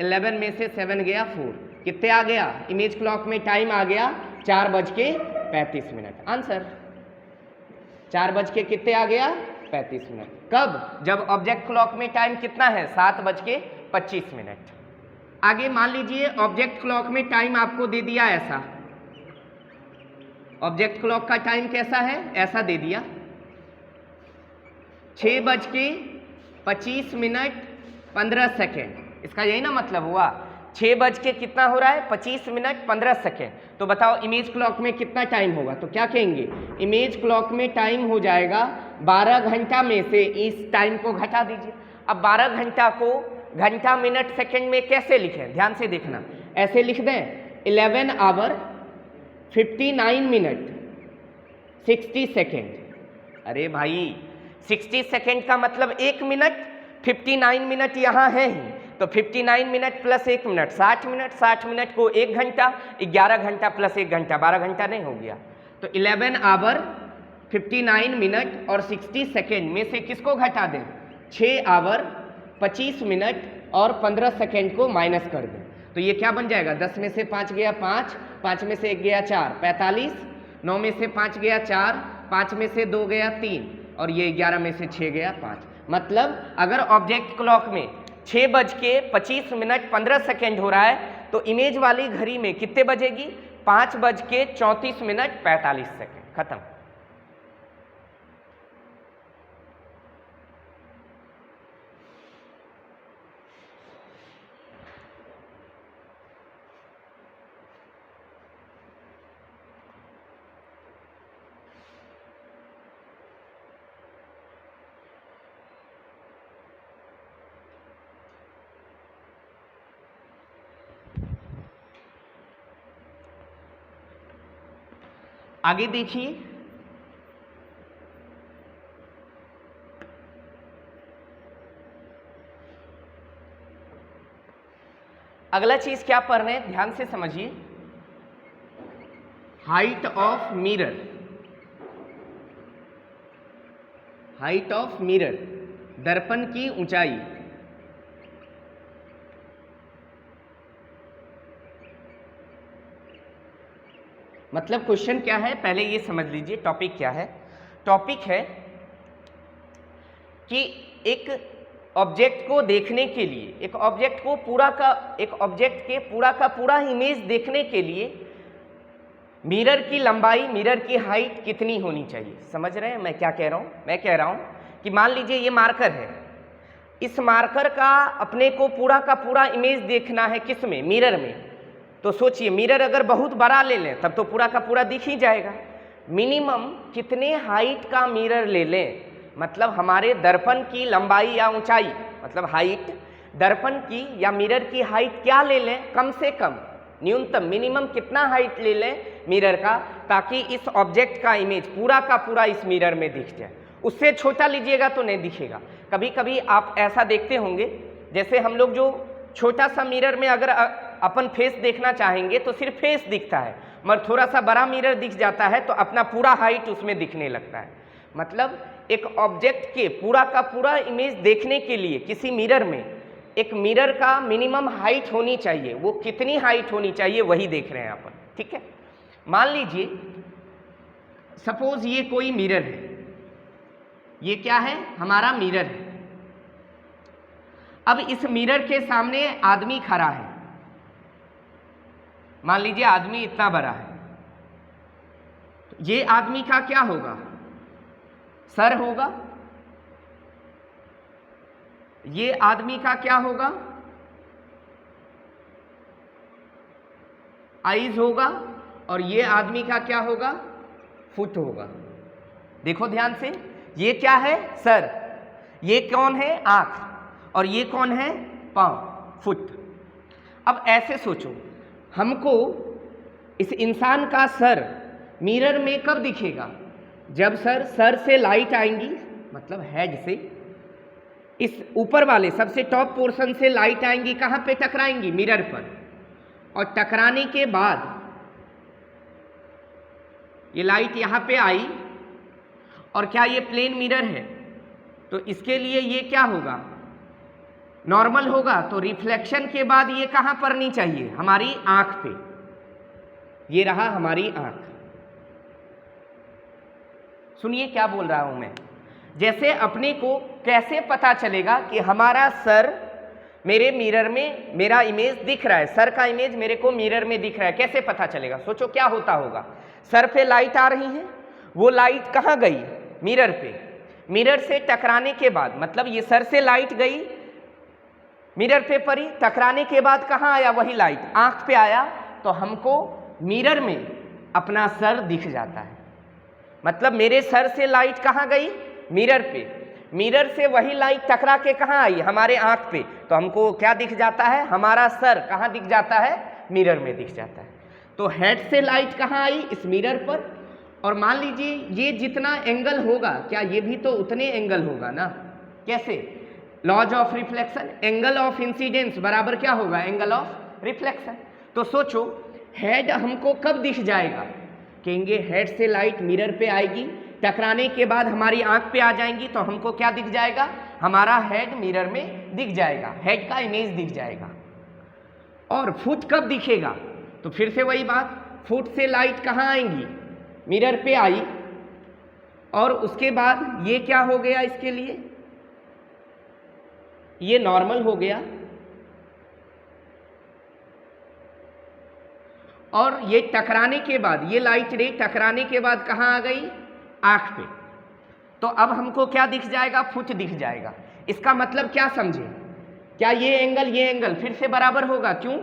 11 में से 7 गया 4। कितने आ गया, इमेज क्लॉक में टाइम आ गया 4:35। आंसर 4 बज के कितने आ गया 35 मिनट। कब? जब ऑब्जेक्ट क्लॉक में टाइम कितना है 7:25। आगे मान लीजिए ऑब्जेक्ट क्लॉक में टाइम आपको दे दिया ऐसा, ऑब्जेक्ट क्लॉक का टाइम कैसा है, ऐसा दे दिया 6:25 इसका यही ना मतलब हुआ, 6 बज के कितना हो रहा है 25:15। तो बताओ इमेज क्लॉक में कितना टाइम होगा, तो क्या कहेंगे इमेज क्लॉक में टाइम हो जाएगा 12 घंटा में से इस टाइम को घटा दीजिए। अब 12 घंटा को घंटा मिनट सेकंड में कैसे लिखें, ध्यान से देखना, ऐसे लिख दें 11 आवर 59 मिनट 60 सेकेंड। अरे भाई 60 सेकेंड का मतलब 1 मिनट, 59 मिनट यहाँ है ही, तो 59 minute plus 1 minute 60 minute, 60 minute को 1 घंटा, 11 घंटा प्लस 1 घंटा 12 घंटा नहीं हो गया। तो 11 आवर 59 मिनट और 60 सेकेंड में से किसको घटा दें, 6 आवर 25 मिनट और 15 सेकेंड को माइनस कर दें। तो ये क्या बन जाएगा, 10 में से 5 गया 5, 5 में से 1 गया 4 45, 9 में से 5 गया 4, 5 में से 2 गया 3 और ये 11 में से 6 गया 5। मतलब अगर ऑब्जेक्ट क्लॉक में 6:25 हो रहा है तो इमेज वाली घड़ी में कितने बजेगी 5:34 खत्म। आगे देखिए, अगला चीज क्या पढ़ रहे हैं, ध्यान से समझिए। Height of mirror, height of mirror, दर्पण की ऊंचाई। मतलब क्वेश्चन क्या है, पहले ये समझ लीजिए टॉपिक क्या है। टॉपिक है कि एक ऑब्जेक्ट को देखने के लिए, एक ऑब्जेक्ट के पूरा का पूरा इमेज देखने के लिए मिरर की लंबाई, मिरर की हाइट कितनी होनी चाहिए। समझ रहे हैं मैं क्या कह रहा हूँ? मैं कह रहा हूँ कि मान लीजिए ये मार्कर है, इस मार्कर का अपने को पूरा का पूरा इमेज देखना है किस में, मिरर में। तो सोचिए मिरर अगर बहुत बड़ा ले लें तब तो पूरा का पूरा दिख ही जाएगा। मिनिमम कितने हाइट का मिरर ले लें, मतलब हमारे दर्पण की लंबाई या ऊंचाई, मतलब हाइट, दर्पण की या मिरर की हाइट क्या ले लें, कम से कम न्यूनतम मिनिमम कितना हाइट ले लें मिरर का, ताकि इस ऑब्जेक्ट का इमेज पूरा का पूरा इस मिरर में दिख जाए। उससे छोटा लीजिएगा तो नहीं दिखेगा। कभी कभी आप ऐसा देखते होंगे, जैसे हम लोग जो छोटा सा मिरर में अगर अपन फेस देखना चाहेंगे तो सिर्फ फेस दिखता है, मगर थोड़ा सा बड़ा मिरर दिख जाता है तो अपना पूरा हाइट उसमें दिखने लगता है। मतलब एक ऑब्जेक्ट के पूरा का पूरा इमेज देखने के लिए किसी मिरर में एक मिरर का मिनिमम हाइट होनी चाहिए। वो कितनी हाइट होनी चाहिए वही देख रहे हैं अपन, ठीक है। मान लीजिए सपोज ये कोई मिरर है, ये क्या है, हमारा मिरर है। अब इस मिरर के सामने आदमी खड़ा है, मान लीजिए आदमी इतना बड़ा है, तो ये आदमी का क्या होगा, सर होगा। ये आदमी का क्या होगा, आईज होगा, और ये आदमी का क्या होगा, फुट होगा। देखो ध्यान से, ये क्या है, सर, ये कौन है, आंख, और ये कौन है, पांव, फुट। अब ऐसे सोचो, हमको इस इंसान का सर मिरर में कब दिखेगा, जब सर से लाइट आएंगी, मतलब हेड से इस ऊपर वाले सबसे टॉप पोर्शन से लाइट आएंगी, कहाँ पे टकराएंगी, मिरर पर, और टकराने के बाद ये लाइट यहाँ पे आई, और क्या ये प्लेन मिरर है, तो इसके लिए ये क्या होगा, नॉर्मल होगा। तो रिफ्लेक्शन के बाद ये कहाँ पड़नी चाहिए, हमारी आंख पे। ये रहा हमारी आंख। सुनिए क्या बोल रहा हूं मैं। जैसे अपने को कैसे पता चलेगा कि हमारा सर मेरे मिरर में मेरा इमेज दिख रहा है, सर का इमेज मेरे को मिरर में दिख रहा है, कैसे पता चलेगा? सोचो क्या होता होगा। सर पे लाइट आ रही है, वो लाइट कहाँ गई? मिरर पे। मिरर से टकराने के बाद, मतलब ये सर से लाइट गई, मिरर पे पड़ी, टकराने के बाद कहाँ आया वही लाइट? आंख पे आया, तो हमको मिरर में अपना सर दिख जाता है। मतलब मेरे सर से लाइट कहाँ गई? मिरर पे। मिरर से वही लाइट टकरा के कहाँ आई? हमारे आंख पे। तो हमको क्या दिख जाता है? हमारा सर कहाँ दिख जाता है? मिरर में दिख जाता है। तो हेड से लाइट कहाँ आई? इस मिरर पर। और मान लीजिए ये जितना एंगल होगा, क्या ये भी तो उतने एंगल होगा ना? कैसे? Laws of reflection, angle of incidence बराबर क्या होगा? Angle of reflection. तो सोचो हेड हमको कब दिख जाएगा? कहेंगे हेड से लाइट मिरर पे आएगी, टकराने के बाद हमारी आंख पे आ जाएंगी, तो हमको क्या दिख जाएगा? हमारा हेड मिरर में दिख जाएगा, हेड का इमेज दिख जाएगा। और फुट कब दिखेगा? तो फिर से वही बात, फुट से लाइट कहाँ आएंगी? मिरर पे आई, और उसके बाद ये क्या हो गया? इसके लिए ये नॉर्मल हो गया, और ये टकराने के बाद, ये लाइट रे टकराने के बाद कहाँ आ गई? आंख पे। तो अब हमको क्या दिख जाएगा? फुट दिख जाएगा। इसका मतलब क्या समझे? क्या ये एंगल फिर से बराबर होगा? क्यों?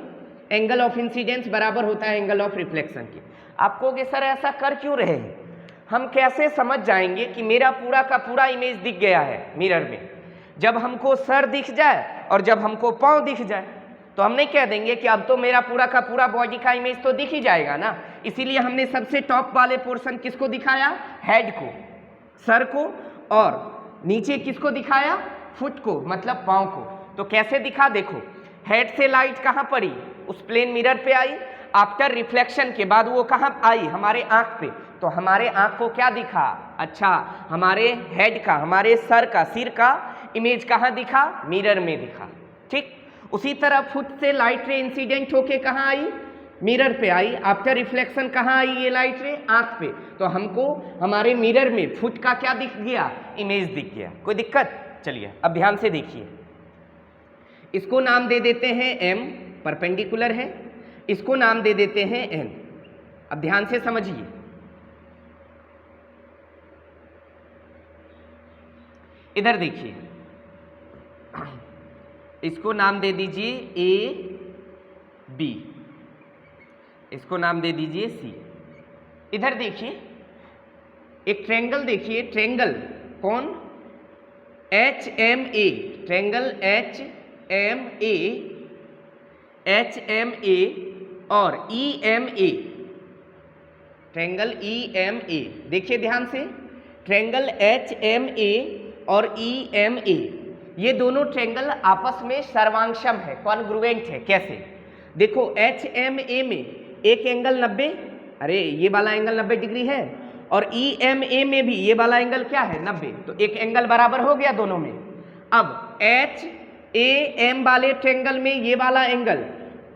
एंगल ऑफ इंसिडेंस बराबर होता है एंगल ऑफ रिफ्लेक्शन के। आप कहोगे सर ऐसा कर क्यों रहे हैं? हम कैसे समझ जाएंगे कि मेरा पूरा का पूरा इमेज दिख गया है मिरर में? जब हमको सर दिख जाए और जब हमको पाँव दिख जाए, तो हम नहीं कह देंगे कि अब तो मेरा पूरा का पूरा बॉडी का इमेज तो दिख ही जाएगा ना। इसीलिए हमने सबसे टॉप वाले पोर्शन किसको दिखाया? हेड को, सर को, और नीचे किसको दिखाया? फुट को, मतलब पाँव को। तो कैसे दिखा? देखो, हेड से लाइट कहाँ पड़ी? उस प्लेन मिरर पे आई। आफ्टर रिफ्लेक्शन के बाद वो कहाँ आई? हमारे आंख पे। तो हमारे आंख को क्या दिखा? अच्छा, हमारे हेड का, हमारे सर का, सिर का इमेज कहाँ दिखा? मिरर में दिखा। ठीक उसी तरह फुट से लाइट रे इंसिडेंट होके कहाँ आई? मिरर पे आई। आफ्टर रिफ्लेक्शन कहाँ आई ये लाइट रे? आंख पे। तो हमको हमारे मिरर में फुट का क्या दिख गया? इमेज दिख गया। कोई दिक्कत? चलिए अब ध्यान से देखिए, इसको नाम दे देते हैं m, परपेंडिकुलर है, इसको नाम दे देते हैं n। अब ध्यान से समझिए, इधर देखिए, इसको नाम दे दीजिए ए बी, इसको नाम दे दीजिए सी। इधर देखिए एक ट्रेंगल देखिए, ट्रेंगल कौन? H M A, triangle H M A और E M A, triangle E M A. देखिए ध्यान से, ट्रेंगल एच एम ए और ई एम ए, ये दोनों ट्रेंगल आपस में सर्वांगसम है, कॉन्ग्रुएंट है। कैसे? देखो एच एम ए में एक एंगल 90, अरे ये वाला एंगल 90 डिग्री है, और ई एम ए में भी ये वाला एंगल क्या है? 90। तो एक एंगल बराबर हो गया दोनों में। अब एच ए एम वाले ट्रेंगल में ये वाला एंगल,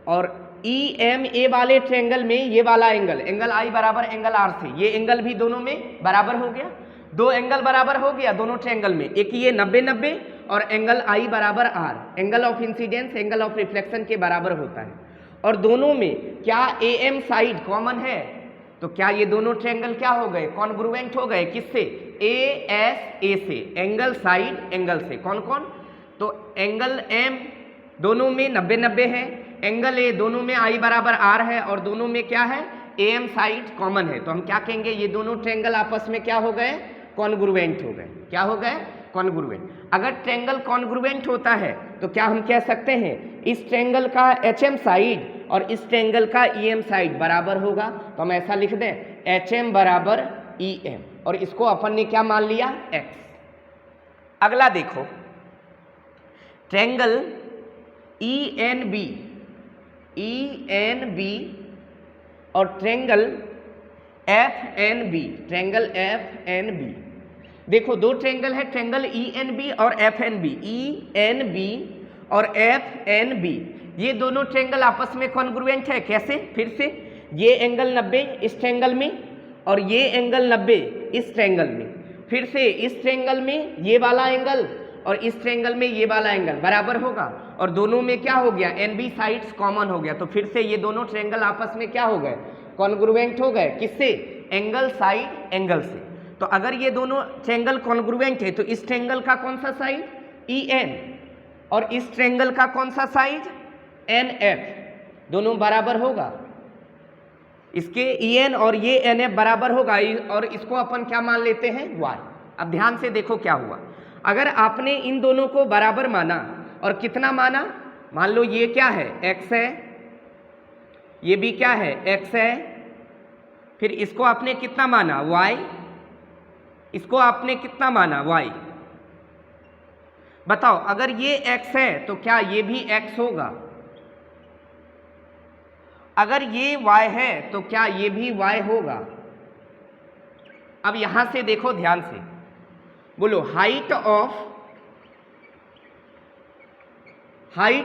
और ई एम ए वाले ट्रेंगल में ये वाला एंगल, एंगल आई बराबर एंगल आर से, ये एंगल भी दोनों में बराबर हो गया। दो एंगल बराबर हो गया दोनों ट्रेंगल में, एक ये 90-90 और एंगल आई बराबर R, angle of incidence angle of reflection के बराबर होता है। और दोनों में क्या ए एम साइड कॉमन है? तो क्या ये दोनों ट्रेंगल क्या हो गए? कॉन्ग्रुएंट हो गए। किससे? ए एस ए से, एंगल साइड एंगल से। कौन कौन? तो एंगल एम दोनों में 90-90 है, एंगल ए दोनों में आई बराबर आर है, और दोनों में क्या है? ए एम साइड कॉमन है। तो हम क्या कहेंगे? ये दोनों ट्रेंगल आपस में क्या हो गए? कॉन्ग्रुएंट हो गए। क्या हो गए? कॉन्ग्रुएंट। अगर ट्रेंगल कॉन्ग्रुएंट होता है तो क्या हम कह सकते हैं इस ट्रेंगल का एच एम साइड और इस ट्रेंगल का ई एम साइड बराबर होगा? तो हम ऐसा लिख दें, एच एम बराबर ई एम, और इसको अपन ने क्या मान लिया? एक्स। अगला देखो, ट्रेंगल ई एन बी और triangle F N B, triangle F N B. देखो दो ट्रेंगल है, ट्रेंगल ई एन बी और F N B, E N B और एफ एन बी, ये दोनों ट्रेंगल आपस में कॉन्ग्रुएंट है। कैसे? फिर से ये एंगल 90 इस ट्रायंगल में और ये एंगल 90 इस ट्रायंगल में, फिर से इस ट्रायंगल में ये वाला एंगल और इस ट्रायंगल में ये वाला एंगल बराबर होगा और दोनों में क्या हो गया, एनबी साइड्स कॉमन हो गया। तो फिर से ये दोनों ट्रायंगल आपस में क्या हो गए, कॉन्ग्रुएंट हो गए। किससे, एंगल साइड एंगल से। तो अगर ये दोनों ट्रायंगल कॉन्ग्रुएंट है तो इस ट्रायंगल का कौन सा साइड, ई एन, और इस ट्रायंगल का कौन सा साइड, एन एफ, दोनों बराबर होगा। इसके ई एन और ये एन एफ बराबर होगा और इसको अपन क्या मान लेते हैं, वाई। अब ध्यान से देखो क्या हुआ, अगर आपने इन दोनों को बराबर माना और कितना माना, मान लो ये क्या है, x है, ये भी क्या है, x है, फिर इसको आपने कितना माना, y, इसको आपने कितना माना, y। बताओ अगर ये x है तो क्या ये भी x होगा, अगर ये y है तो क्या ये भी y होगा। अब यहां से देखो ध्यान से, बोलो हाइट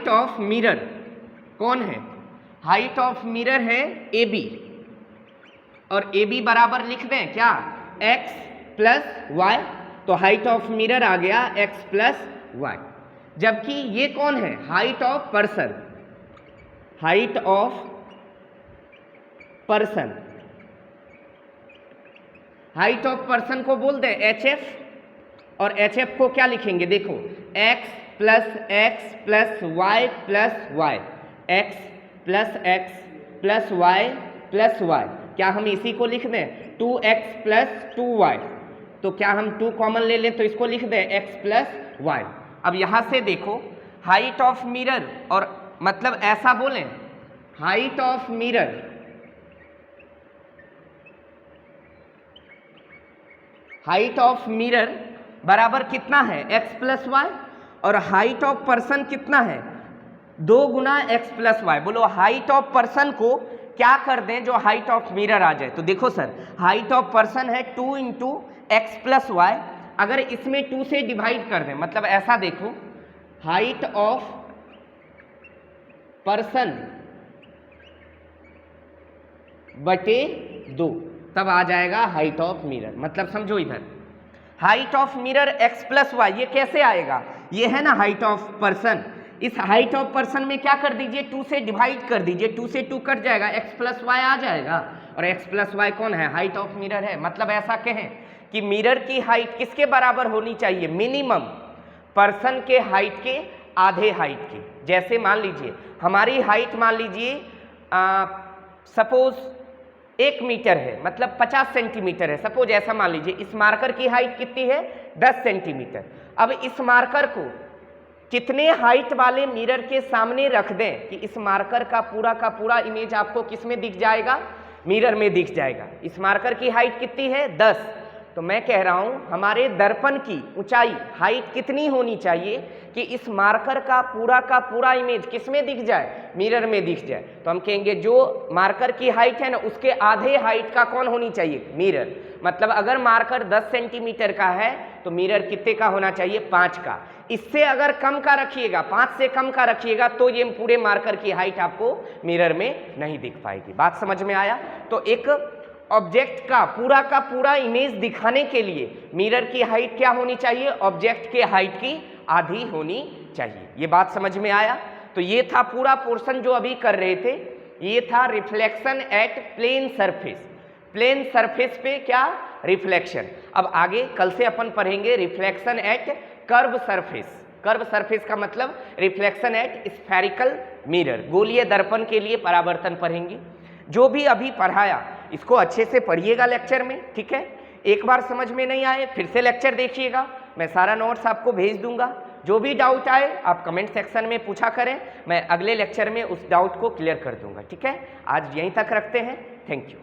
ऑफ मिरर कौन है, हाइट ऑफ मिरर है ए बी, और ए बी बराबर लिख दें क्या, x प्लस वाई। तो हाइट ऑफ मिरर आ गया x प्लस वाई। जबकि ये कौन है, height of person, height of person, height of person को बोल दें एच एफ, और एच एफ को क्या लिखेंगे, देखो x plus y plus y, x plus y plus y. क्या हम इसी को लिख दें 2x प्लस 2y, तो क्या हम 2 कॉमन ले लें तो इसको लिख दें x प्लस वाई। अब यहां से देखो हाइट ऑफ मिरर, और मतलब ऐसा बोलें height of mirror, height of mirror बराबर कितना है, x प्लस वाई, और हाइट ऑफ पर्सन कितना है, 2 गुना x प्लस वाई। बोलो हाइट ऑफ पर्सन को क्या कर दें जो हाइट ऑफ मिरर आ जाए। तो देखो सर, हाइट ऑफ पर्सन है 2 इंटू एक्स प्लस वाई, अगर इसमें 2 से डिवाइड कर दें, मतलब ऐसा देखो हाइट ऑफ पर्सन बटे 2, तब आ जाएगा हाइट ऑफ मिरर। मतलब समझो इधर height of mirror x plus y, ये कैसे आएगा, ये है ना हाइट ऑफ पर्सन, इस हाइट ऑफ पर्सन में क्या कर दीजिए, 2 से डिवाइड कर दीजिए, 2 से 2 कट जाएगा, x प्लस वाई आ जाएगा, और x प्लस वाई कौन है, हाइट ऑफ मिरर है। मतलब ऐसा कहें कि मिरर की हाइट किसके बराबर होनी चाहिए, मिनिमम पर्सन के हाइट के आधे हाइट के। जैसे मान लीजिए हमारी हाइट मान लीजिए सपोज 1 मीटर है, मतलब 50 सेंटीमीटर है, सपोज ऐसा मान लीजिए। इस मार्कर की हाइट कितनी है, 10 सेंटीमीटर। अब इस मार्कर को कितने हाइट वाले मिरर के सामने रख दें कि इस मार्कर का पूरा इमेज आपको किस में दिख जाएगा, मिरर में दिख जाएगा। इस मार्कर की हाइट कितनी है, 10। तो मैं कह रहा हूं हमारे दर्पण की ऊंचाई हाइट कितनी होनी चाहिए कि इस मार्कर का पूरा इमेज किस में दिख जाए, मिरर में दिख जाए। तो हम कहेंगे जो मार्कर की हाइट है ना, उसके आधे हाइट का कौन होनी चाहिए, मिरर। मतलब अगर मार्कर 10 सेंटीमीटर का है तो मिरर कितने का होना चाहिए, 5 का। इससे अगर कम का रखिएगा, 5 से कम का रखिएगा, तो ये पूरे मार्कर की हाइट आपको मिरर में नहीं दिख पाएगी। बात समझ में आया। तो एक ऑब्जेक्ट का पूरा इमेज दिखाने के लिए मिरर की हाइट क्या होनी चाहिए, ऑब्जेक्ट के हाइट की आधी होनी चाहिए। ये बात समझ में आया। तो ये था पूरा पोर्शन जो अभी कर रहे थे, ये था reflection at plane surface. Plane surface पे क्या, रिफ्लेक्शन। अब आगे कल से अपन पढ़ेंगे reflection at curve surface. Curve surface का मतलब रिफ्लेक्शन एट स्फेरिकल मिरर, गोलीय दर्पण के लिए परावर्तन पढ़ेंगे। जो भी अभी पढ़ाया इसको अच्छे से पढ़िएगा लेक्चर में, ठीक है। एक बार समझ में नहीं आए फिर से लेक्चर देखिएगा, मैं सारा नोट्स आपको भेज दूंगा। जो भी डाउट आए आप कमेंट सेक्शन में पूछा करें, मैं अगले लेक्चर में उस डाउट को क्लियर कर दूंगा, ठीक है। आज यहीं तक रखते हैं, थैंक यू।